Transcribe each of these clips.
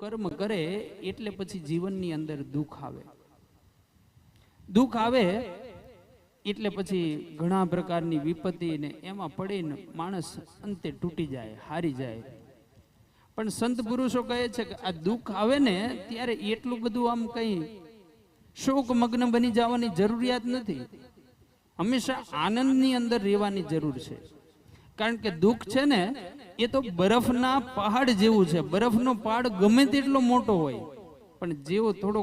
કર્મ કરે એટલે પછી જીવનની અંદર દુઃખ આવે. દુઃખ આવે એટલે પછી ઘણા પ્રકારની વિપત્તિ ને એમાં પડીને માણસ અંતે તૂટી જાય, હારી જાય. પણ સંત પુરુષો કહે છે કે આ દુઃખ આવે ને ત્યારે એટલું બધું આમ કઈ શોક મગ્ન બની જવાની જરૂરિયાત નથી. હંમેશા આનંદની અંદર રહેવાની જરૂર છે. કારણ કે દુઃખ છે ને એ તો બરફના પહાડ જેવું છે. બરફનો પહાડ ગમે તેટલો મોટો હોય પણ જેવો થોડો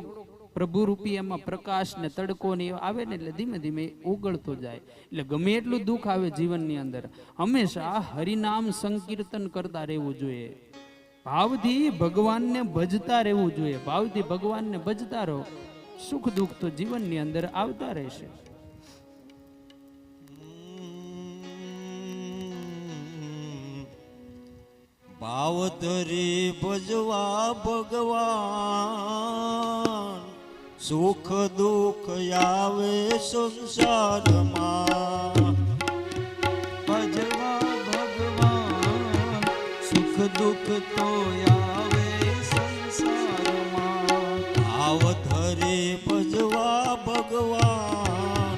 પ્રભુ રૂપી એમાં પ્રકાશ ને તડકો ને આવે ને એટલે ધીમે ધીમે ઓગળતો જાય. એટલે ગમે એટલું દુઃખ આવે જીવનની અંદર હંમેશા હરિનામ સંકીર્તન કરતા રહેવું જોઈએ. ભાવથી ભગવાનને ભજતા રહેવું જોઈએ. ભાવથી ભગવાનને ભજતા રહો, સુખ દુઃખ તો જીવનની અંદર આવતા રહેશે. ભાવ ધરી ભજવા ભગવાન, સુખ દુઃખ આવે સંસારમાં. ભજવા ભગવાન, સુખ દુઃખ તો આવે સંસારમાં. ભાવ ધરી ભજવા ભગવાન,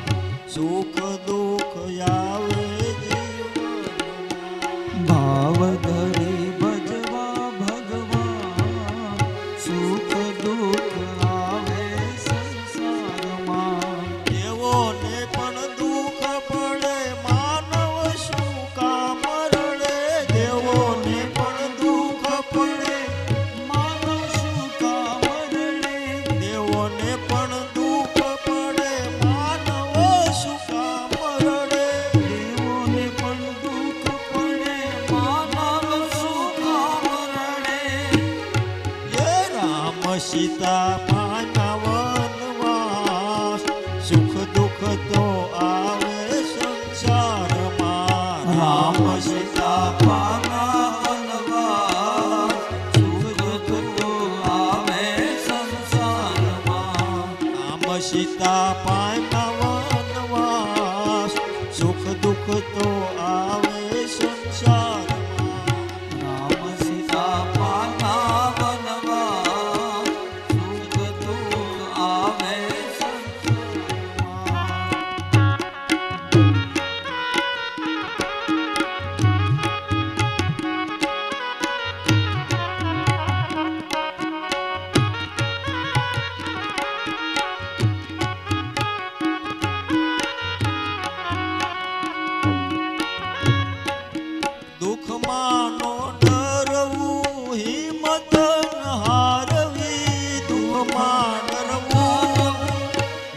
સુખ દુઃખ આવે જીવનમાં. ભાવ ધરી ભજવા ભગવાન, સુખ દુઃખ આવે સંસારમાં. દેવોને પણ દુઃખ પડે, માનવ શું કામ રડે. દેવોને પણ દુઃખ પડે, માનવ શું કામ રડે. દેવોને પણ દુઃખ પડે, માનવ શું કામ રડે. દેવોને પણ દુઃખ પડે, માનવ શું કામ રડે. હે રામ સીતા પાના વનવાસ, સુખ દુઃખ તો આવે સંસારમાં. રામ સીતા પાના વનવાસ, સુખ દુઃખ તો આવે સંસારમાં. રામ સીતા પાના વનવાસ, સુખ દુઃખ તો આવે સંસારમાં. રામ સીતા પાના વનવાસ, સુખ દુઃખ આવે સંસારમાં. દુઃખમાં નો ડરવું, હિંમત ન હારવી. દુઃખમાં ડરવું,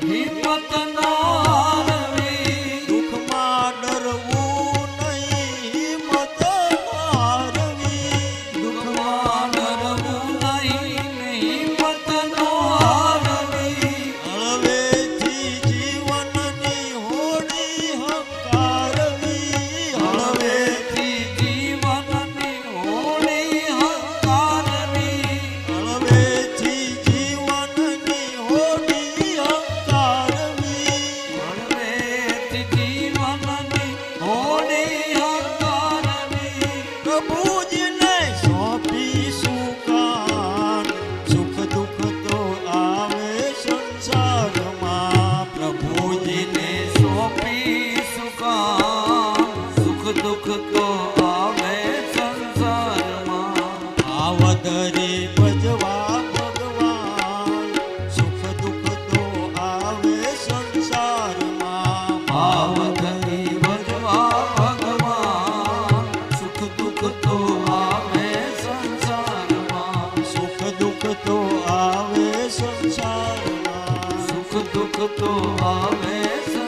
હિંમત ના હારવી. દુઃખમાં ડરવું નહીં, હિંમત ન હારવી. દુઃખમાં ડરવું નહીં, હિંમત નો હારવી. હળવેથી જીવનની હોડી હંકારવી. હળવેથી જીવનની હોડી હંકારવી. હળવેથી જીવનની હોડી હંકારવી. હળવેથી જીવનની હોડી હંકારવી. પ્રભુજીને સોંપીશું કાન, સુખ દુઃખ તો આવે સંસારમાં. પ્રભુજીને સોંપીશું કામ, સુખ દુઃખ તો આવે સંસારમાં. ભાવ ધરી ભજવા ભગવાન, સુખ દુઃખ તો આવે સંસારમાં. ભાવ ધરી ભજવા ભગવાન, સુખ દુઃખ તો આવે સંસારમાં. સુખ દુઃખ તો આવે સંસારમાં. સુખ દુઃખ તો આવે સંસારમાં.